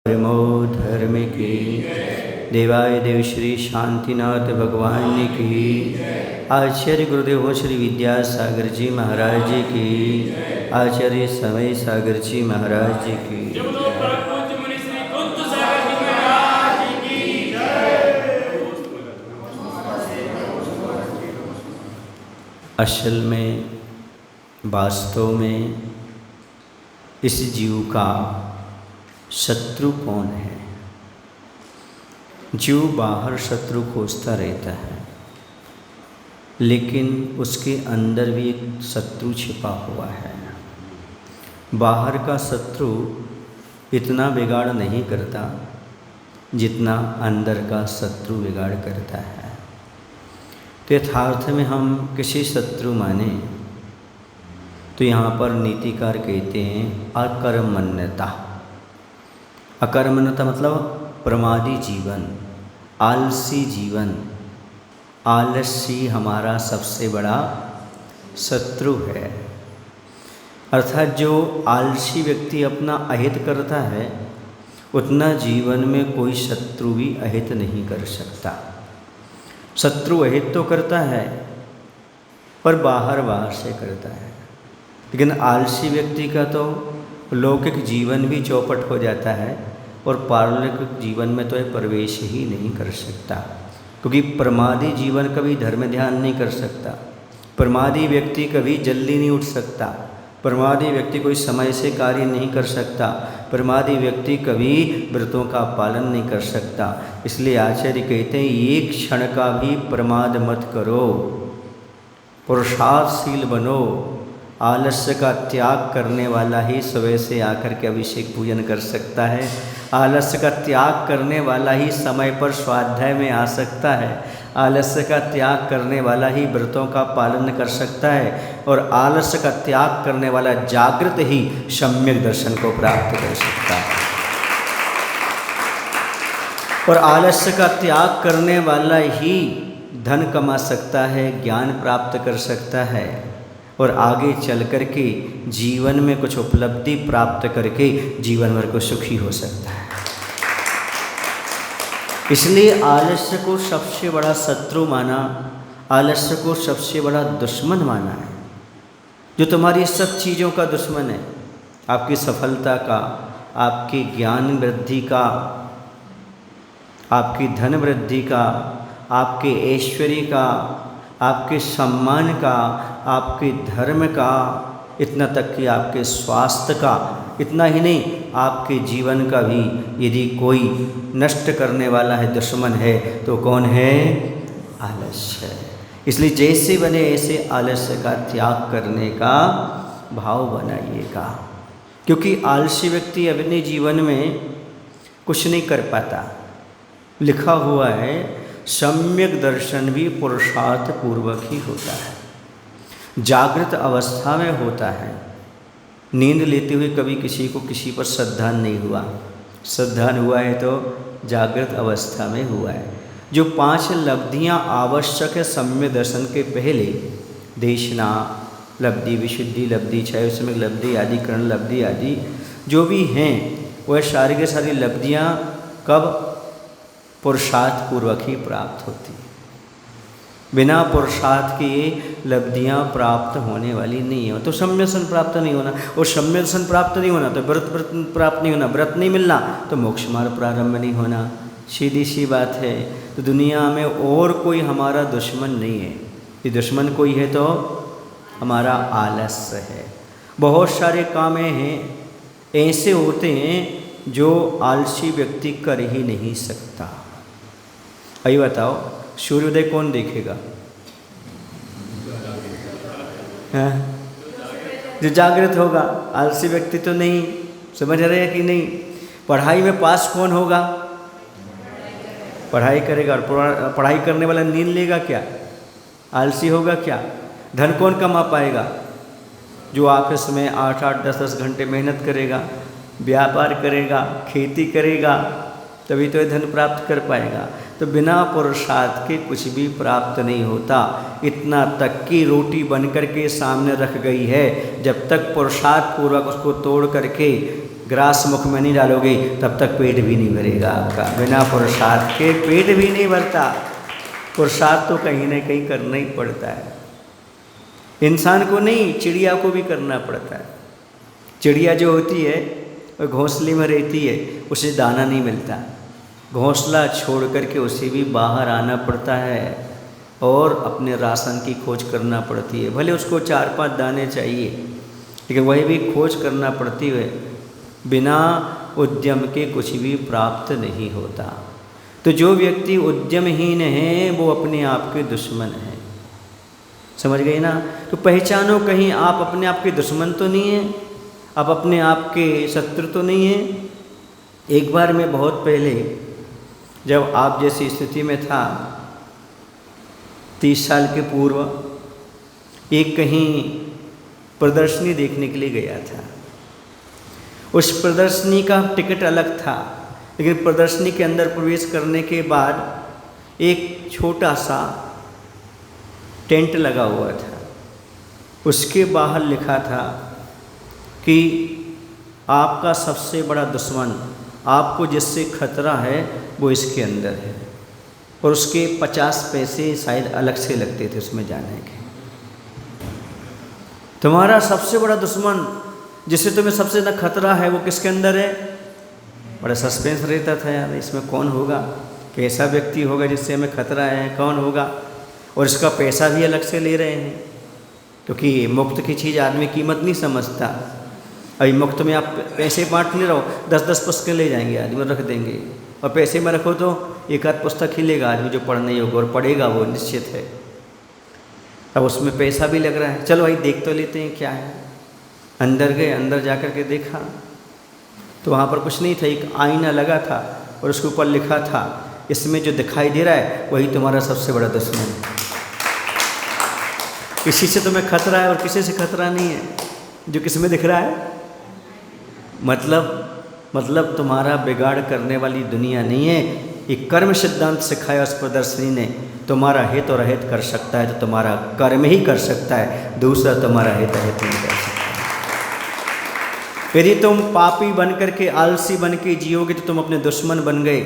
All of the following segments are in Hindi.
परमो धर्म की देवाय देव श्री शांतिनाथ भगवान की आचार्य गुरुदेव श्री विद्यासागर जी महाराज जी की आचार्य समय सागर जी महाराज जी की असल में वास्तव में इस जीव का शत्रु कौन है? जीव बाहर शत्रु खोजता रहता है, लेकिन उसके अंदर भी एक शत्रु छिपा हुआ है। बाहर का शत्रु इतना बिगाड़ नहीं करता जितना अंदर का शत्रु बिगाड़ करता है। तो यथार्थ में हम किसी शत्रु माने तो यहाँ पर नीतिकार कहते हैं अकर्मण्यता। अकर्मण्यता मतलब प्रमादी जीवन, आलसी जीवन। आलसी हमारा सबसे बड़ा शत्रु है। अर्थात जो आलसी व्यक्ति अपना अहित करता है उतना जीवन में कोई शत्रु भी अहित नहीं कर सकता। शत्रु अहित तो करता है पर बाहर से करता है, लेकिन आलसी व्यक्ति का तो लौकिक जीवन भी चौपट हो जाता है और पारलौकिक जीवन में तो प्रवेश ही नहीं कर सकता, क्योंकि प्रमादी जीवन कभी धर्म ध्यान नहीं कर सकता। प्रमादी व्यक्ति कभी जल्दी नहीं उठ सकता। प्रमादी व्यक्ति कोई समय से कार्य नहीं कर सकता। प्रमादी व्यक्ति कभी व्रतों का पालन नहीं कर सकता। इसलिए आचार्य कहते हैं एक क्षण का भी प्रमाद मत करो, पुरुषार्थशील बनो। आलस्य का त्याग करने वाला ही सुबह से आकर के अभिषेक पूजन कर सकता है। आलस्य का त्याग करने वाला ही समय पर स्वाध्याय में आ सकता है। आलस्य का त्याग करने वाला ही व्रतों का पालन कर सकता है और आलस्य का त्याग करने वाला जागृत ही सम्यक दर्शन को प्राप्त कर सकता है। और आलस्य का त्याग करने वाला ही धन कमा सकता है, ज्ञान प्राप्त कर सकता है और आगे चल कर के जीवन में कुछ उपलब्धि प्राप्त करके जीवन भर को सुखी हो सकता है। इसलिए आलस्य को सबसे बड़ा शत्रु माना, आलस्य को सबसे बड़ा दुश्मन माना है, जो तुम्हारी सब चीज़ों का दुश्मन है। आपकी सफलता का, आपकी ज्ञान वृद्धि का, आपकी धन वृद्धि का, आपके ऐश्वर्य का, आपके सम्मान का, आपके धर्म का, इतना तक कि आपके स्वास्थ्य का। इतना ही नहीं, आपके जीवन का भी यदि कोई नष्ट करने वाला है, दुश्मन है, तो कौन है? आलस्य। इसलिए जैसे बने ऐसे आलस्य का त्याग करने का भाव बनाइएगा, क्योंकि आलसी व्यक्ति अपने जीवन में कुछ नहीं कर पाता। लिखा हुआ है सम्यक दर्शन भी पुरुषार्थ पूर्वक ही होता है, जागृत अवस्था में होता है। नींद लेते हुए कभी किसी को किसी पर श्रद्धा नहीं हुआ। श्रद्धा हुआ है तो जागृत अवस्था में हुआ है। जो 5 लब्धियां आवश्यक है सम्यक दर्शन के पहले, देशना लब्धि, विशुद्धि लब्धि, क्षय सम्यक लब्धि आदि, कर्ण लब्धि आदि जो भी हैं, वह सारी की सारी लब्धियां कब? पुरुषार्थ पूर्वक ही प्राप्त होती है। बिना पुरुषार्थ के लब्धियां प्राप्त होने वाली नहीं है। तो सम्यक दर्शन प्राप्त नहीं होना, और सम्यक दर्शन प्राप्त नहीं होना तो व्रत प्राप्त नहीं होना, व्रत नहीं मिलना तो मोक्ष मार्ग प्रारंभ नहीं होना। सीधी सी बात है। तो दुनिया में और कोई हमारा दुश्मन नहीं है। ये दुश्मन कोई है तो हमारा आलस्य है। बहुत सारे काम हैं ऐसे होते हैं जो आलसी व्यक्ति कर ही नहीं सकता। अभी बताओ, सूर्योदय कौन देखेगा? हाँ? जो जागृत होगा। आलसी व्यक्ति तो नहीं। समझ रहे हैं कि नहीं? पढ़ाई में पास कौन होगा? पढ़ाई करेगा। और पढ़ाई करने वाला नींद लेगा क्या? आलसी होगा क्या? धन कौन कमा पाएगा? जो ऑफिस में 8-8, 10-10 घंटे मेहनत करेगा, व्यापार करेगा, खेती करेगा, तभी तो ये धन प्राप्त कर पाएगा। तो बिना पुरुषार्थ के कुछ भी प्राप्त नहीं होता। इतना तक की रोटी बन कर के सामने रख गई है, जब तक पुरुषार्थ पूर्वक उसको तोड़ करके ग्रास मुख में नहीं डालोगे तब तक पेट भी नहीं भरेगा आपका। बिना पुरुषार्थ के पेट भी नहीं भरता। पुरुषार्थ तो कहीं ना कहीं करना ही पड़ता है। इंसान को नहीं, चिड़िया को भी करना पड़ता है। चिड़िया जो होती है वो घोंसले में रहती है, उसे दाना नहीं मिलता, घोंसला छोड़ करके उसे भी बाहर आना पड़ता है और अपने राशन की खोज करना पड़ती है। भले उसको 4-5 दाने चाहिए, लेकिन वही भी खोज करना पड़ती है। बिना उद्यम के कुछ भी प्राप्त नहीं होता। तो जो व्यक्ति उद्यमहीन है वो अपने आप के दुश्मन है। समझ गए ना? तो पहचानो, कहीं आप अपने आप के दुश्मन तो नहीं हैं, आप अपने आप के शत्रु तो नहीं हैं। एक बार मैं बहुत पहले जब आप जैसी स्थिति में था, 30 साल के पूर्व, एक कहीं प्रदर्शनी देखने के लिए गया था। उस प्रदर्शनी का टिकट अलग था, लेकिन प्रदर्शनी के अंदर प्रवेश करने के बाद एक छोटा सा टेंट लगा हुआ था। उसके बाहर लिखा था कि आपका सबसे बड़ा दुश्मन, आपको जिससे खतरा है वो इसके अंदर है, और उसके 50 पैसे शायद अलग से लगते थे उसमें जाने के। तुम्हारा सबसे बड़ा दुश्मन जिससे तुम्हें सबसे ज़्यादा खतरा है वो किसके अंदर है? बड़ा सस्पेंस रहता था यार, इसमें कौन होगा, कैसा व्यक्ति होगा जिससे हमें खतरा है, कौन होगा, और इसका पैसा भी अलग से ले रहे हैं, क्योंकि मुफ्त की चीज़ आदमी कीमत नहीं समझता। अभी मुफ्त में आप पैसे बांटने रहो, 10-10 पुस्तकें ले जाएंगे आदमी और रख देंगे, और पैसे में रखो तो एक आध पुस्तक ही लेगा आदमी जो पढ़ नहीं होगा, और पढ़ेगा वो निश्चित है। अब उसमें पैसा भी लग रहा है, चलो भाई देख तो लेते हैं क्या है। अंदर गए, अंदर जा कर के देखा तो वहाँ पर कुछ नहीं था, एक आईना लगा था और उसके ऊपर लिखा था, इसमें जो दिखाई दे रहा है वही तुम्हारा सबसे बड़ा दुश्मन है। किसी से तुम्हें खतरा है और किसी से खतरा नहीं है, जो किस में दिख रहा है। मतलब तुम्हारा बिगाड़ करने वाली दुनिया नहीं है। एक कर्म सिद्धांत सिखाया उस प्रदर्शनी ने, तुम्हारा हित और अहित कर सकता है तो तुम्हारा कर्म ही कर सकता है, दूसरा तुम्हारा हित अहित नहीं कर सकता। यदि तुम पापी बन करके, आलसी बन के जियोगे तो तुम अपने दुश्मन बन गए,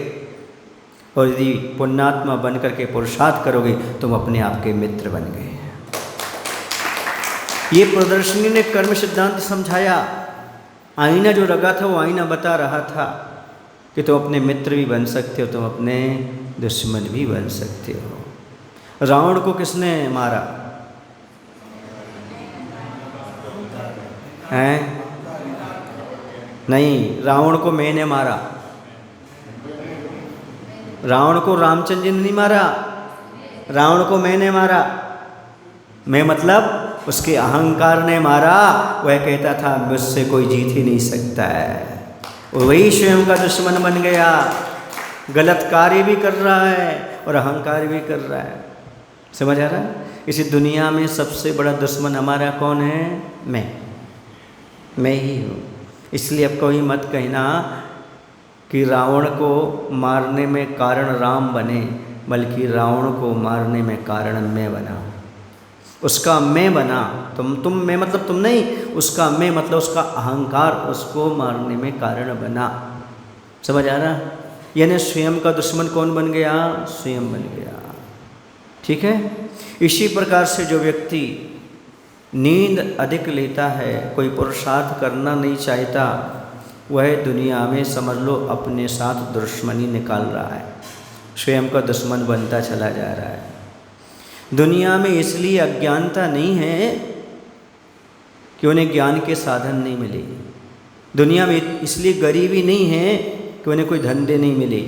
और यदि पुण्यात्मा बन करके पुरुषार्थ करोगे तुम अपने आप के मित्र बन गए। ये प्रदर्शनी ने कर्म सिद्धांत समझाया। आईना जो लगा था वो आईना बता रहा था कि तुम अपने मित्र भी बन सकते हो, तुम अपने दुश्मन भी बन सकते हो। रावण को किसने मारा है? नहीं, रावण को मैंने मारा। रावण को रामचंद्र जी ने नहीं मारा, रावण को मैंने मारा। मैं मतलब उसके अहंकार ने मारा। वह कहता था मुझसे कोई जीत ही नहीं सकता है, वही स्वयं का दुश्मन बन गया। गलत कार्य भी कर रहा है और अहंकार भी कर रहा है। समझ आ रहा है? इसी दुनिया में सबसे बड़ा दुश्मन हमारा कौन है? मैं ही हूँ। इसलिए अब कोई मत कहना कि रावण को मारने में कारण राम बने, बल्कि रावण को मारने में कारण मैं बना। उसका मैं बना, तुम मैं मतलब तुम नहीं, उसका मैं मतलब उसका अहंकार उसको मारने में कारण बना। समझ आ रहा? यानी स्वयं का दुश्मन कौन बन गया? स्वयं बन गया। ठीक है? इसी प्रकार से जो व्यक्ति नींद अधिक लेता है, कोई पुरुषार्थ करना नहीं चाहता, वह दुनिया में समझ लो अपने साथ दुश्मनी निकाल रहा है, स्वयं का दुश्मन बनता चला जा रहा है। दुनिया में इसलिए अज्ञानता नहीं है कि उन्हें ज्ञान के साधन नहीं मिले। दुनिया में इसलिए गरीबी नहीं है कि उन्हें कोई धंधे नहीं मिले,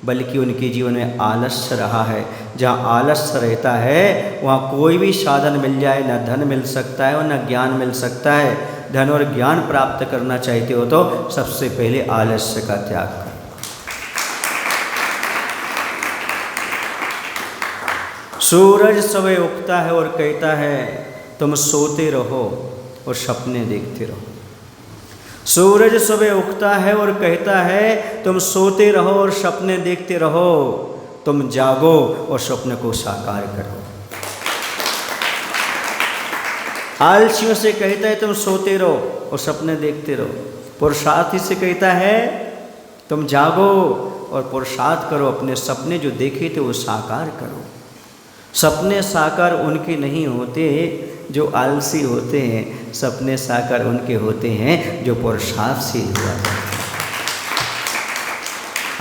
बल्कि उनके जीवन में आलस्य रहा है। जहाँ आलस्य रहता है वहाँ कोई भी साधन मिल जाए, न धन मिल सकता है और न ज्ञान मिल सकता है। धन और ज्ञान प्राप्त करना चाहते हो तो सबसे पहले आलस्य का त्याग करो। सूरज सुबह उगता है और कहता है तुम सोते रहो और सपने देखते रहो। सूरज सुबह उगता है और कहता है तुम सोते रहो और सपने देखते रहो। तुम जागो और स्वप्न को साकार करो। आलसियों से कहता है तुम सोते रहो और सपने देखते रहो। पुरुषार्थ इसे कहता है तुम जागो और पुरुषार्थ करो, अपने सपने जो देखे थे वो साकार करो। सपने साकार उनके नहीं होते जो आलसी होते हैं, सपने साकार उनके होते हैं जो पुरुषार्थशील हुआ करते हैं।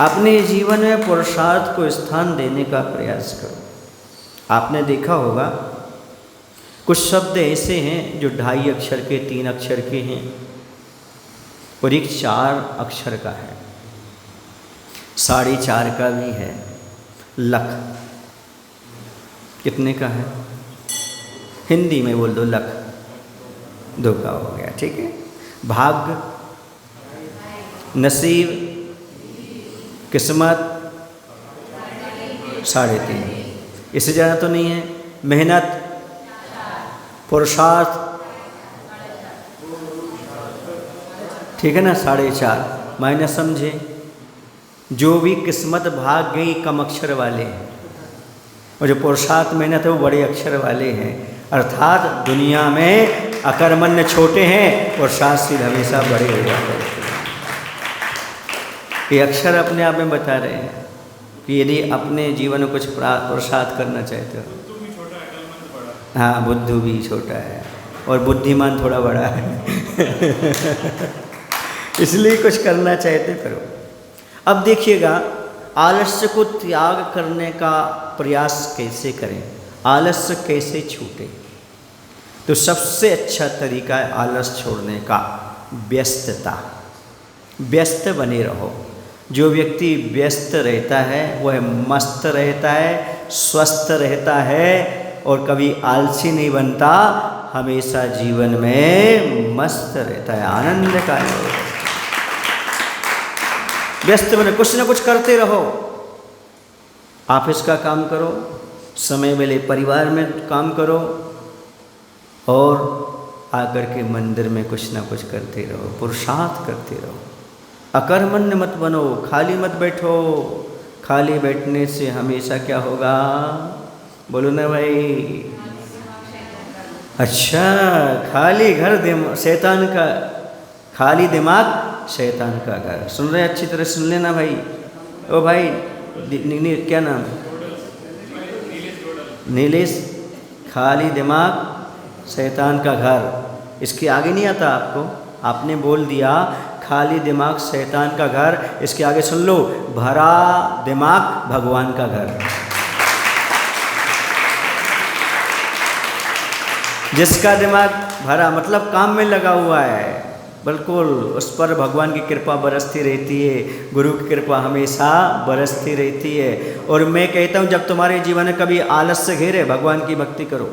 अपने जीवन में पुरुषार्थ को स्थान देने का प्रयास करो। आपने देखा होगा कुछ शब्द ऐसे हैं जो 2.5 अक्षर के, 3 अक्षर के हैं और एक 4 अक्षर का है, 4.5 का भी है। लख कितने का है? हिंदी में बोल दो लख, 2 का हो गया, ठीक है। भाग्य, नसीब, किस्मत 3.5, इससे ज़्यादा तो नहीं है। मेहनत, पुरुषार्थ, ठीक है ना, 4.5 माइनस समझे। जो भी किस्मत भाग गई कम अक्षर वाले हैं और जो पुरुषार्थ मेहनत है वो बड़े अक्षर वाले हैं। अर्थात दुनिया में अकर्मण्य छोटे हैं, पुरुषार्थशील हमेशा बड़े हो जाते हैं। ये अक्षर अपने आप में बता रहे हैं कि यदि अपने जीवन में कुछ पुरुषार्थ करना चाहते हो, हाँ, बुद्धू भी छोटा है और बुद्धिमान थोड़ा बड़ा है इसलिए कुछ करना चाहते करो। अब देखिएगा आलस्य को त्याग करने का प्रयास कैसे करें, आलस्य कैसे छूटे। तो सबसे अच्छा तरीका है आलस्य छोड़ने का व्यस्तता। व्यस्त बने रहो। जो व्यक्ति व्यस्त रहता है वह मस्त रहता है, स्वस्थ रहता है और कभी आलसी नहीं बनता, हमेशा जीवन में मस्त रहता है, आनंद का है। व्यस्त बने, कुछ ना कुछ करते रहो। ऑफिस का काम करो, समय मिले परिवार में काम करो और आकर के मंदिर में कुछ ना कुछ करते रहो, पुरुषार्थ करते रहो। अकर्मण्य मत बनो, खाली मत बैठो। खाली बैठने से हमेशा क्या होगा, बोलो ना भाई। अच्छा, खाली घर शैतान का, खाली दिमाग शैतान का घर। सुन रहे, अच्छी तरह सुन लेना भाई। ओ भाई, क्या नाम? नीलेश। खाली दिमाग शैतान का घर, इसके आगे नहीं आता आपको। आपने बोल दिया खाली दिमाग शैतान का घर, इसके आगे सुन लो, भरा दिमाग भगवान का घर। जिसका दिमाग भरा मतलब काम में लगा हुआ है, बिल्कुल उस पर भगवान की कृपा बरसती रहती है, गुरु की कृपा हमेशा बरसती रहती है। और मैं कहता हूँ जब तुम्हारे जीवन में कभी आलस्य घेरे, भगवान की भक्ति करो।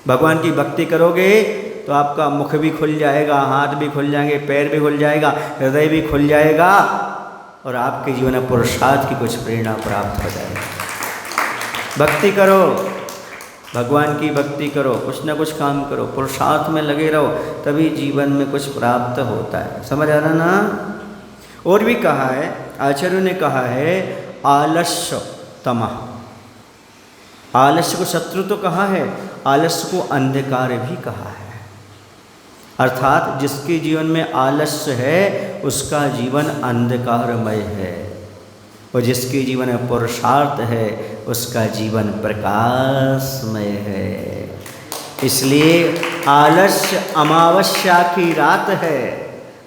भगवान की भक्ति करोगे तो आपका मुख भी खुल जाएगा, हाथ भी खुल जाएंगे, पैर भी खुल जाएगा, हृदय भी खुल जाएगा और आपके जीवन में पुरुषार्थ की कुछ प्रेरणा प्राप्त हो जाएगी। भक्ति करो, भगवान की भक्ति करो, कुछ ना कुछ काम करो, पुरुषार्थ में लगे रहो, तभी जीवन में कुछ प्राप्त होता है। समझ आ रहा ना? और भी कहा है, आचार्यों ने कहा है आलस्य तमः। आलस्य को शत्रु तो कहा है, आलस्य को अंधकार भी कहा है। अर्थात जिसके जीवन में आलस्य है उसका जीवन अंधकारमय है और जिसके जीवन में पुरुषार्थ है उसका जीवन प्रकाशमय है। इसलिए आलस्य अमावस्या की रात है,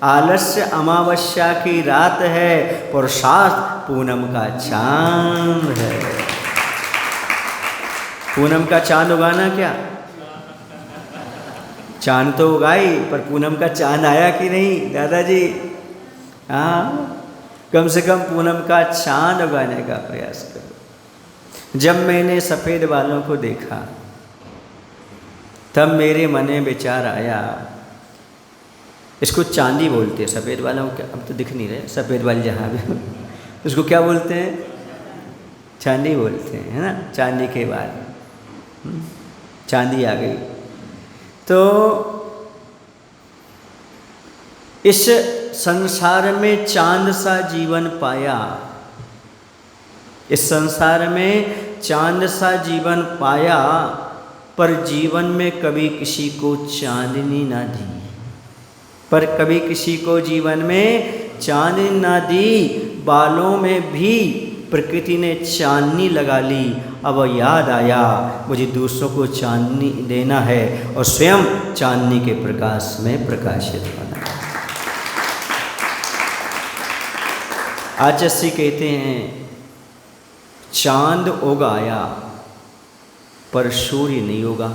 आलस्य अमावस्या की रात है, पुरुषार्थ पूनम का चांद है। पूनम का चांद उगाना क्या? चांद तो उगाई पर पूनम का चांद आया कि नहीं दादाजी? हाँ, कम से कम पूनम का चांद उगाने का प्रयास करो। जब मैंने सफ़ेद बालों को देखा तब मेरे मन में विचार आया, इसको चांदी बोलते हैं सफ़ेद बालों को, अब तो दिख नहीं रहे सफ़ेद बाल जहाँ भी, उसको क्या बोलते हैं? चांदी बोलते हैं, है ना? चांदी के बाल, चांदी आ गई। तो इस संसार में चांद सा जीवन पाया, इस संसार में चांद सा जीवन पाया, पर जीवन में कभी किसी को चांदनी ना दी। पर कभी किसी को जीवन में चांदनी ना दी, बालों में भी प्रकृति ने चांदनी लगा ली। अब याद आया मुझे दूसरों को चांदनी देना है और स्वयं चांदनी के प्रकाश में प्रकाशित होना है। आचार्य कहते हैं चांद उगाया पर सूर्य नहीं होगा,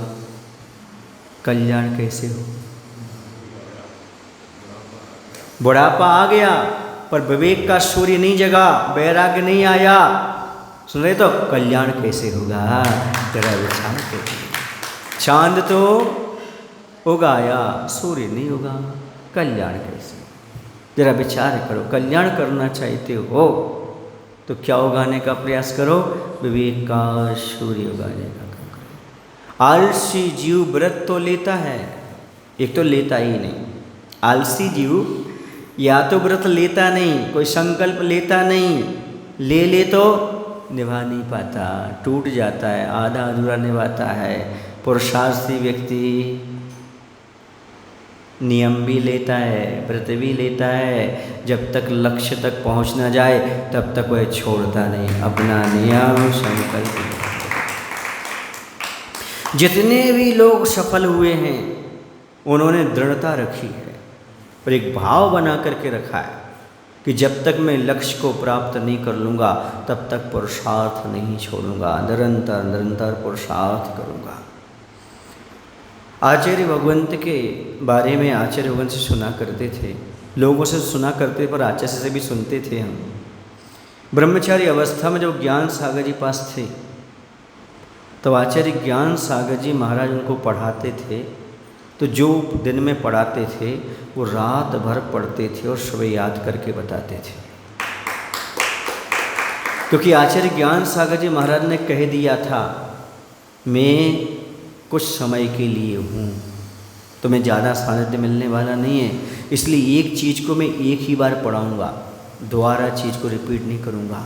कल्याण कैसे हो। बुढ़ापा आ गया पर विवेक का सूर्य नहीं जगा, वैराग्य नहीं आया, सुन रहे तो कल्याण कैसे होगा। जरा विचार करो, चांद तो उगाया सूर्य नहीं होगा, कल्याण कैसे। जरा विचार करो, कल्याण करना चाहते हो तो क्या उगाने का प्रयास करो, विवेक का सूर्य उगाने का काम करो। आलसी जीव व्रत तो लेता है, एक तो लेता ही नहीं। आलसी जीव या तो व्रत लेता नहीं, कोई संकल्प लेता नहीं, ले तो निभा नहीं पाता, टूट जाता है, आधा अधूरा निभाता है। पुरुषार्थी व्यक्ति नियम भी लेता है, व्रत भी लेता है, जब तक लक्ष्य तक पहुंच ना जाए तब तक वह छोड़ता नहीं अपना नियम संकल्प। जितने भी लोग सफल हुए हैं उन्होंने दृढ़ता रखी है और एक भाव बना करके रखा है कि जब तक मैं लक्ष्य को प्राप्त नहीं कर लूँगा तब तक पुरुषार्थ नहीं छोड़ूंगा, निरंतर निरंतर पुरुषार्थ करूँगा। आचार्य भगवंत के बारे में आचार्य भगवंत से सुना करते थे, लोगों से सुना करते पर आचार्य से भी सुनते थे हम। ब्रह्मचारी अवस्था में जब ज्ञान सागर जी पास थे तब आचार्य ज्ञान सागर जी महाराज उनको पढ़ाते थे, तो जो दिन में पढ़ाते थे वो रात भर पढ़ते थे और सुबह याद करके बताते थे। क्योंकि आचार्य ज्ञान सागर जी महाराज ने कह दिया था मैं कुछ समय के लिए हूँ, तो मैं ज़्यादा सानिध्य मिलने वाला नहीं है, इसलिए एक चीज़ को मैं एक ही बार पढ़ाऊँगा, दोबारा चीज़ को रिपीट नहीं करूँगा।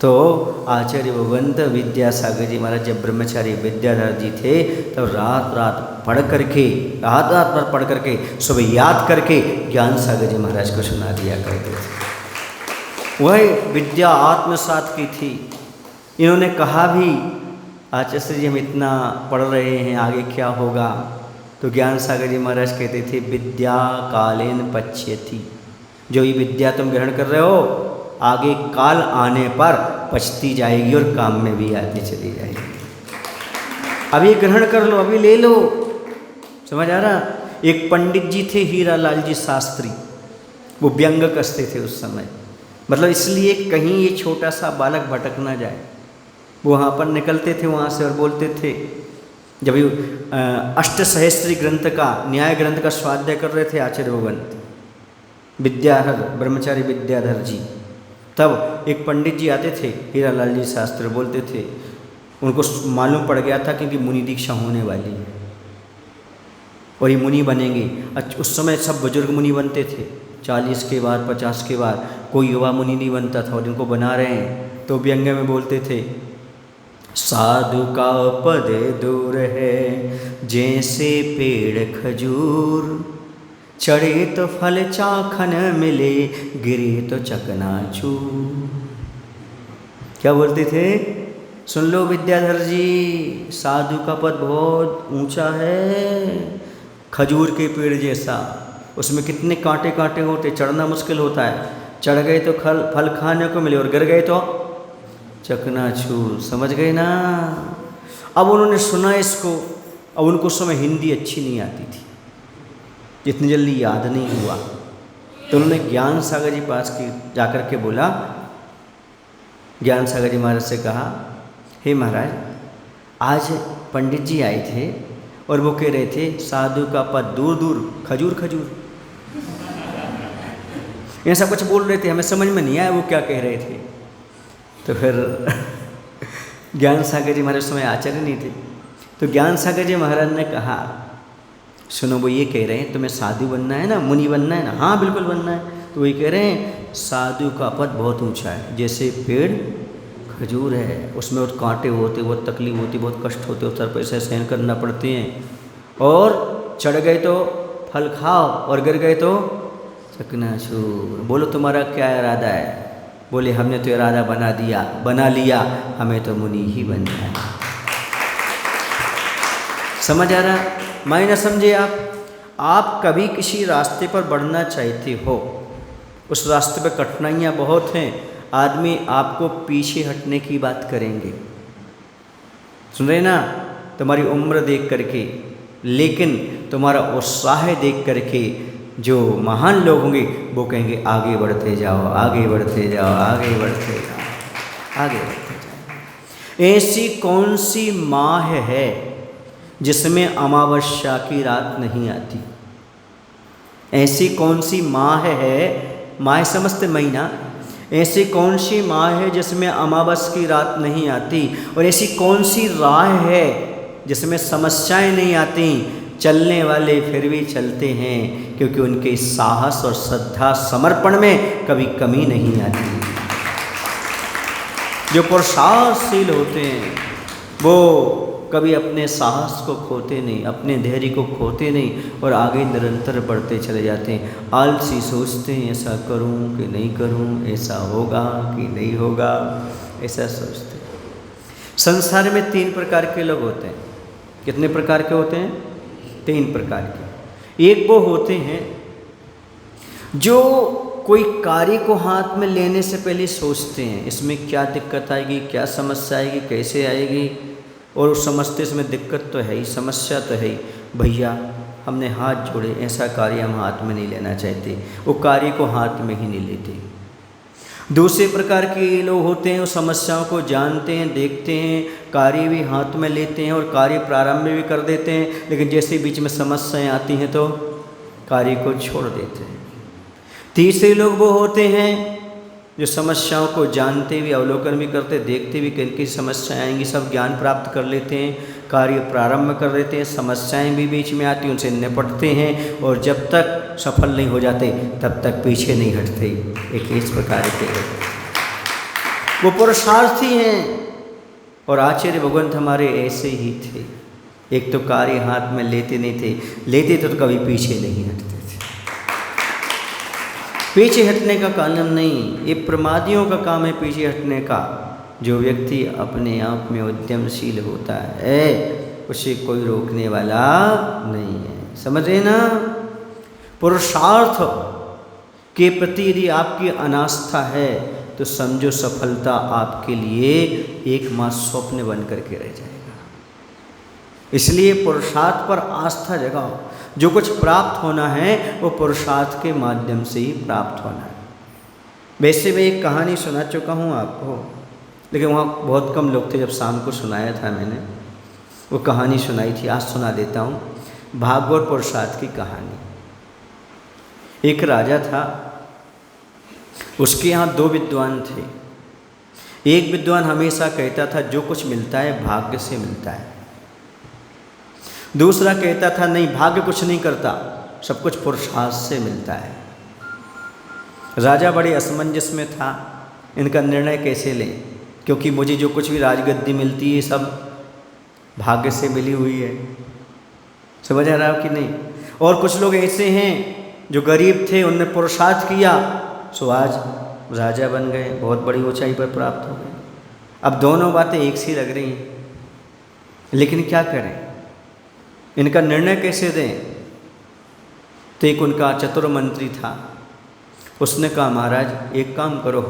तो आचार्य भगवंत विद्यासागर जी महाराज जब ब्रह्मचारी विद्याधर जी थे तब रात रात पढ़ करके, रात रात भर पढ़ करके सुबह याद करके ज्ञान सागर जी महाराज को सुना दिया करते थे। वह विद्या आत्मसात की थी। इन्होंने कहा भी आचार्य जी हम इतना पढ़ रहे हैं आगे क्या होगा, तो ज्ञान सागर जी महाराज कहते थे विद्या कालेन पच्यति, जो ये विद्या तुम ग्रहण कर रहे हो आगे काल आने पर पछती जाएगी और काम में भी आती चली जाएगी। अभी ग्रहण कर लो, अभी ले लो, समझ आ रहा। एक पंडित जी थे हीरा लाल जी शास्त्री, वो व्यंग कसते थे उस समय, मतलब इसलिए कहीं ये छोटा सा बालक भटक ना जाए, वो वहाँ पर निकलते थे वहाँ से और बोलते थे। जब अष्टसहस्त्री ग्रंथ का न्याय ग्रंथ का स्वाध्याय कर रहे थे आचार्य भगवंत विद्याधर ब्रह्मचारी विद्याधर जी, तब एक पंडित जी आते थे हीरा लाल जी शास्त्री, बोलते थे उनको मालूम पड़ गया था क्योंकि मुनि दीक्षा होने वाली है और ये मुनि बनेंगे। उस समय सब बुजुर्ग मुनि बनते थे, 40 के बाद 50 के बाद, कोई युवा मुनि नहीं बनता था और इनको बना रहे हैं। तो व्यंग में बोलते थे साधु का पद दूर है जैसे पेड़ खजूर, चढ़े तो फल चाखन मिले गिरे तो चकनाचूर। क्या बोलते थे, सुन लो विद्याधर जी, साधु का पद बहुत ऊंचा है, खजूर के पेड़ जैसा, उसमें कितने कांटे कांटे होते, चढ़ना मुश्किल होता है, चढ़ गए तो फल खाने को मिले और गिर गए तो चकनाचूर। समझ गए ना। अब उन्होंने सुना इसको, अब उनको उस समय हिंदी अच्छी नहीं आती थी, जितनी जल्दी याद नहीं हुआ, तो उन्होंने ज्ञान सागर जी पास की जाकर के बोला, ज्ञान सागर जी महाराज से कहा हे महाराज आज पंडित जी आए थे और वो कह रहे थे साधु का पद दूर दूर खजूर खजूर, ऐसा कुछ बोल रहे थे, हमें समझ में नहीं आया वो क्या कह रहे थे। तो फिर ज्ञान सागर जी महाराज समय आचार्य नहीं थे, तो ज्ञान सागर जी महाराज ने कहा सुनो वो ये कह रहे हैं तुम्हें साधु बनना है ना, मुनि बनना है ना, हाँ बिल्कुल बनना है। तो वही कह रहे हैं साधु का पद बहुत ऊंचा है, जैसे पेड़ खजूर है, उसमें बहुत कांटे होते, बहुत तकलीफ होती, बहुत कष्ट होते, उस तरह पैसे सहन करना पड़ते हैं, और चढ़ गए तो फल खाओ और गिर गए तो चकनाचूर। बोलो तुम्हारा क्या इरादा है? बोले हमने तो इरादा बना लिया, हमें तो मुनि ही बनना है। समझ आ रहा? मायने समझे आप कभी किसी रास्ते पर बढ़ना चाहते हो, उस रास्ते पर कठिनाइयाँ बहुत हैं, आदमी आपको पीछे हटने की बात करेंगे, सुन रहे ना? तुम्हारी उम्र देख करके, लेकिन तुम्हारा उत्साह देख करके जो महान लोग होंगे वो कहेंगे आगे बढ़ते जाओ, आगे बढ़ते जाओ, आगे बढ़ते जाओ, आगे बढ़ते जाओ। ऐसी कौन सी माह है जिसमें अमावस्या की रात नहीं आती? ऐसी कौन सी माह है, माह समझते महीना, ऐसी कौन सी माह है जिसमें अमावस की रात नहीं आती? और ऐसी कौन सी राह है जिसमें समस्याएं नहीं आती? चलने वाले फिर भी चलते हैं, क्योंकि उनके साहस और श्रद्धा समर्पण में कभी कमी नहीं आती। जो पुरुषार्थशील होते हैं वो कभी अपने साहस को खोते नहीं, अपने धैर्य को खोते नहीं और आगे निरंतर बढ़ते चले जाते हैं। आलसी सोचते हैं ऐसा करूं कि नहीं करूं, ऐसा होगा कि नहीं होगा, ऐसा सोचते हैं। संसार में 3 प्रकार के लोग होते हैं। कितने प्रकार के होते हैं? 3 प्रकार के। एक वो होते हैं जो कोई कार्य को हाथ में लेने से पहले सोचते हैं इसमें क्या दिक्कत आएगी, क्या समस्या आएगी, कैसे आएगी, और समझते इसमें दिक्कत तो है ही, समस्या तो है ही, भैया हमने हाथ जोड़े, ऐसा कार्य हम हाथ में नहीं लेना चाहते, वो कार्य को हाथ में ही नहीं लेते। दूसरे प्रकार के लोग होते हैं, वो समस्याओं को जानते हैं, देखते हैं, कार्य भी हाथ में लेते हैं और कार्य प्रारंभ भी कर देते हैं, लेकिन जैसे बीच में समस्याएं आती हैं तो कार्य को छोड़ देते हैं। तीसरे लोग वो होते हैं जो समस्याओं को जानते हुए, अवलोकन भी करते, देखते हुए किन की समस्याएं आएंगी, सब ज्ञान प्राप्त कर लेते हैं, कार्य प्रारंभ कर देते हैं, समस्याएं भी बीच में आती हैं, उनसे निपटते हैं और जब तक सफल नहीं हो जाते तब तक पीछे नहीं हटते। एक इस प्रकार के वो पुरुषार्थी हैं। और आचार्य भगवंत हमारे ऐसे ही थे। एक तो कार्य हाथ में लेते नहीं थे, लेते तो कभी पीछे नहीं हटते थे। पीछे हटने का काम नहीं, ये प्रमादियों का काम है पीछे हटने का। जो व्यक्ति अपने आप में उद्यमशील होता है उसे कोई रोकने वाला नहीं है। समझ रहे ना? पुरुषार्थ के प्रति यदि आपकी अनास्था है तो समझो सफलता आपके लिए एकमात्र स्वप्न बन करके रह जाएगा। इसलिए पुरुषार्थ पर आस्था जगाओ। जो कुछ प्राप्त होना है वो पुरुषार्थ के माध्यम से ही प्राप्त होना है। वैसे मैं एक कहानी सुना चुका हूँ आपको, लेकिन वहाँ बहुत कम लोग थे जब शाम को सुनाया था मैंने। वो कहानी सुनाई थी, आज सुना देता हूँ। भाग्य और पुरुषार्थ की कहानी। एक राजा था, उसके यहाँ 2 विद्वान थे। एक विद्वान हमेशा कहता था जो कुछ मिलता है भाग्य से मिलता है। दूसरा कहता था नहीं, भाग्य कुछ नहीं करता, सब कुछ पुरुषार्थ से मिलता है। राजा बड़े असमंजस में था, इनका निर्णय कैसे लें, क्योंकि मुझे जो कुछ भी राजगद्दी मिलती है सब भाग्य से मिली हुई है। समझ आ रहा है कि नहीं? और कुछ लोग ऐसे हैं जो गरीब थे, उनने पुरुषार्थ किया सो आज राजा बन गए, बहुत बड़ी ऊंचाई पर प्राप्त हो गए। अब दोनों बातें एक सी लग रही हैं, लेकिन क्या करें, इनका निर्णय कैसे दें? तो एक उनका चतुर मंत्री था, उसने कहा महाराज एक काम करो,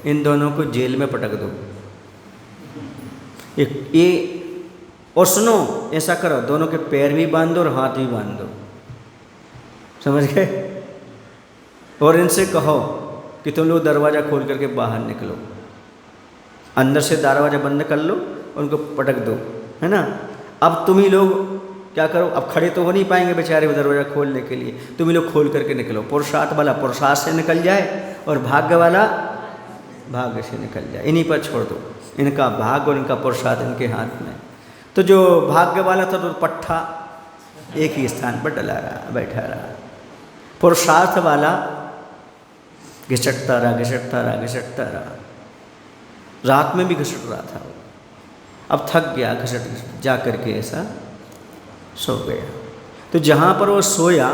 इन दोनों को जेल में पटक दो। ये और सुनो, ऐसा करो दोनों के पैर भी बांध दो और हाथ भी बांध दो। समझ गए? और इनसे कहो कि तुम लोग दरवाज़ा खोल करके बाहर निकलो, अंदर से दरवाज़ा बंद कर लो, उनको पटक दो, है ना? अब तुम ही लोग क्या करो, अब खड़े तो हो नहीं पाएंगे बेचारे दरवाज़ा खोलने के लिए, तुम ही लोग खोल करके निकलो। पुरुषार्थ वाला पुरुषार्थ से निकल जाए और भाग्य वाला भाग्य से निकल जाए, इन्हीं पर छोड़ दो। इनका भाग्य और इनका पुरुषार्थ इनके हाथ में। तो जो भाग्य वाला था तो पट्ठा एक ही स्थान पर डला रहा, बैठा रहा। पुरुषार्थ वाला घिसटता रहा, घिसटता रहा, घिसटता रहा, रात में भी घिसट रहा था। अब थक गया, घिसट जा करके ऐसा सो गया। तो जहाँ पर वो सोया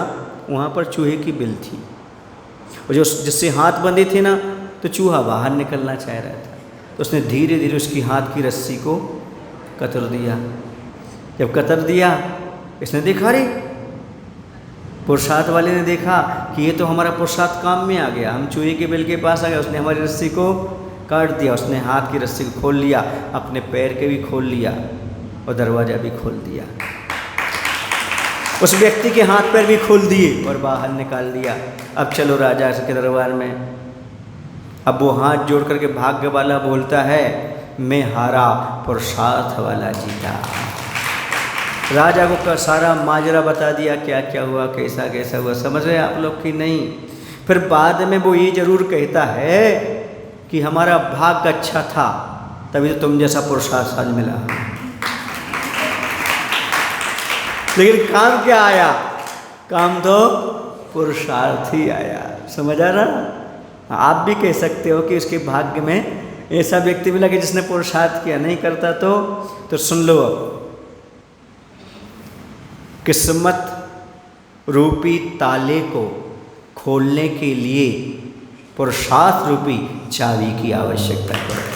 वहाँ पर चूहे की बिल थी, और जो जिससे हाथ बंधे थे ना, तो चूहा बाहर निकलना चाह रहा था, तो उसने धीरे धीरे उसकी हाथ की रस्सी को कतर दिया। जब कतर दिया, इसने देखा, अरे पुरुषार्थ वाले ने देखा कि ये तो हमारा पुरुषार्थ काम में आ गया, हम चूहे के बिल के पास आ गए, उसने हमारी रस्सी को काट दिया। उसने हाथ की रस्सी को खोल लिया, अपने पैर के भी खोल लिया और दरवाज़ा भी खोल दिया। उस व्यक्ति के हाथ पैर भी खोल दिए और बाहर निकाल दिया। अब चलो राजा के दरबार में। अब वो हाथ जोड़ करके भाग्य वाला बोलता है, मैं हारा, पुरुषार्थ वाला जीता। राजा को सारा माजरा बता दिया, क्या क्या हुआ, कैसा कैसा हुआ। समझ रहे आप लोग कि नहीं? फिर बाद में वो ये जरूर कहता है कि हमारा भाग्य अच्छा था, तभी तो तुम जैसा पुरुषार्थ आज मिला। लेकिन काम क्या आया? काम तो पुरुषार्थ ही आया। समझ आ रहा? आप भी कह सकते हो कि उसके भाग्य में ऐसा व्यक्ति मिला कि जिसने पुरुषार्थ किया। नहीं करता तो सुन लो, किस्मत रूपी ताले को खोलने के लिए पुरुषार्थ रूपी चाबी की आवश्यकता है।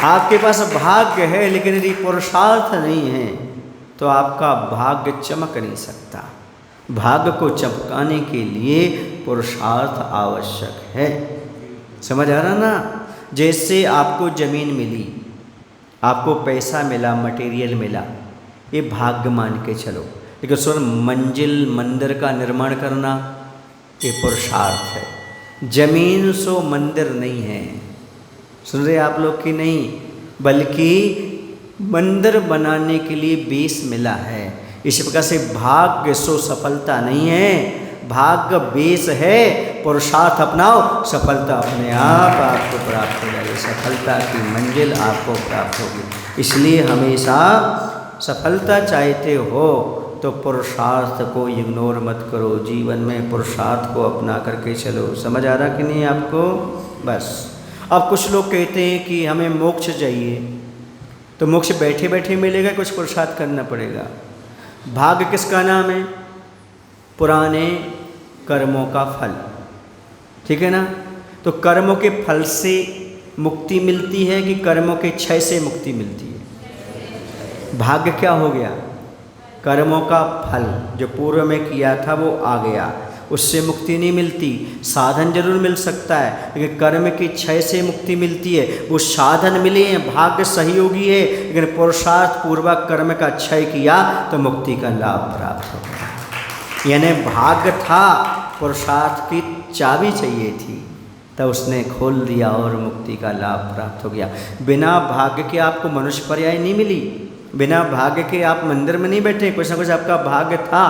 आपके पास भाग्य है, लेकिन यदि पुरुषार्थ नहीं है तो आपका भाग्य चमक नहीं सकता। भाग्य को चमकाने के लिए पुरुषार्थ आवश्यक है। समझ आ रहा ना? जैसे आपको ज़मीन मिली, आपको पैसा मिला, मटेरियल मिला, ये भाग्य मान के चलो। लेकिन सुन, मंजिल मंदिर का निर्माण करना ये पुरुषार्थ है। जमीन सो मंदिर नहीं है। सुन रहे आप लोग कि नहीं? बल्कि मंदिर बनाने के लिए बेस मिला है। इस प्रकार से भाग्य सो सफलता नहीं है, भाग्य बेस है। पुरुषार्थ अपनाओ, सफलता अपने आप आपको प्राप्त हो जाएगी। सफलता की मंजिल आपको प्राप्त होगी। इसलिए हमेशा सफलता चाहते हो तो पुरुषार्थ को इग्नोर मत करो। जीवन में पुरुषार्थ को अपना करके चलो। समझ आ रहा कि नहीं आपको? बस। अब कुछ लोग कहते हैं कि हमें मोक्ष चाहिए, तो मोक्ष बैठे बैठे मिलेगा, कुछ पुरुषार्थ करना पड़ेगा। भाग्य किसका नाम है? पुराने कर्मों का फल। ठीक है ना? तो कर्मों के फल से मुक्ति मिलती है कि कर्मों के क्षय से मुक्ति मिलती है? भाग्य क्या हो गया? कर्मों का फल जो पूर्व में किया था वो आ गया, उससे मुक्ति नहीं मिलती। साधन जरूर मिल सकता है, लेकिन कर्म के क्षय से मुक्ति मिलती है। वो साधन मिले हैं, भाग्य सहयोगी है, लेकिन पुरुषार्थ पूर्वक कर्म का क्षय किया तो मुक्ति का लाभ प्राप्त हो गया। यानी भाग्य था, पुरुषार्थ की चाबी चाहिए थी, तब उसने खोल दिया और मुक्ति का लाभ प्राप्त हो गया। बिना भाग्य के आपको मनुष्य पर्याय नहीं मिली, बिना भाग्य के आप मंदिर में नहीं बैठे। कुछ ना कुछ आपका भाग्य था।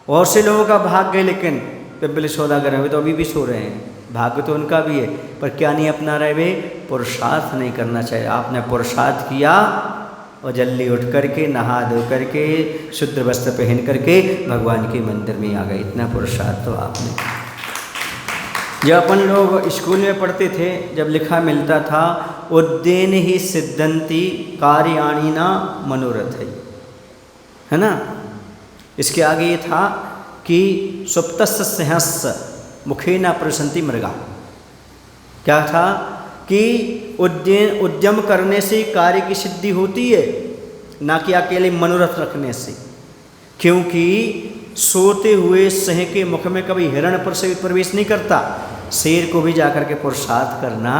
और से लोगों का भाग्य है, लेकिन पिपली सौदागर में तो अभी भी सो रहे हैं। भाग्य तो उनका भी है, पर क्या नहीं अपना रहे वे? पुरुषार्थ नहीं करना चाहिए। आपने पुरुषार्थ किया और जल्दी उठ करके नहा धो करके शुद्ध वस्त्र पहन करके भगवान के मंदिर में आ गए। इतना पुरुषार्थ तो आपने। जब अपन लोग स्कूल में पढ़ते थे, जब लिखा मिलता था, उद्येन ही सिद्धंती कार्याणि न मनोरथ है ना? इसके आगे ये था कि सुप्तस्य सिंहस्य मुखे न प्रसन्ति मृगा। क्या था? कि उद्यम करने से कार्य की सिद्धि होती है, ना कि अकेले मनोरथ रखने से। क्योंकि सोते हुए सिंह के मुख में कभी हिरण प्रवेश नहीं करता, शेर को भी जाकर के पुरुषार्थ करना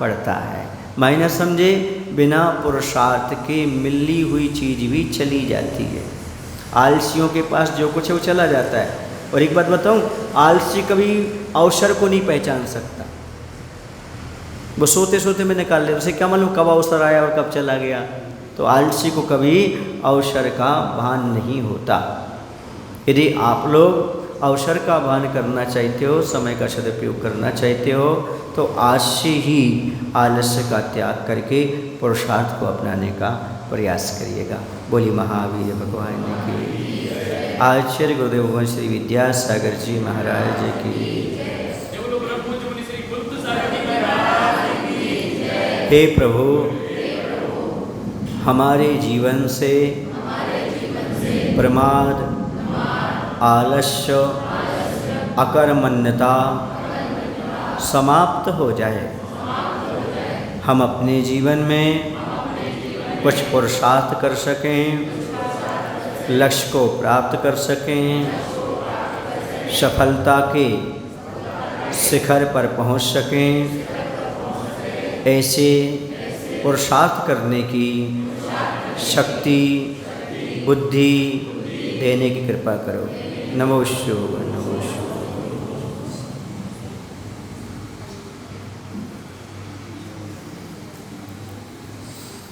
पड़ता है। मायने समझे? बिना पुरुषार्थ के मिली हुई चीज़ भी चली जाती है। आलसियों के पास जो कुछ है वो चला जाता है। और एक बात बताऊं, आलसी कभी अवसर को नहीं पहचान सकता। वो सोते सोते में निकाल ले, उसे क्या मालूम कब अवसर आया और कब चला गया। तो आलसी को कभी अवसर का भान नहीं होता। यदि आप लोग अवसर का भान करना चाहते हो, समय का सदुपयोग करना चाहते हो, तो आज से ही आलस्य का त्याग करके पुरुषार्थ को अपनाने का प्रयास करिएगा। बोली महावीर भगवान की। आचार्य गुरुदेव भगवान श्री विद्यासागर जी महाराज की। हे प्रभु, हमारे जीवन से प्रमाद, आलस्य अकर्मण्यता समाप्त हो जाए। हम अपने जीवन में कुछ पुरुषार्थ कर सकें, लक्ष्य को प्राप्त कर सकें, सफलता के शिखर पर पहुंच सकें। ऐसे पुरुषार्थ करने की शक्ति बुद्धि देने की कृपा करो। नमो शिवाय, नमो शिवाय।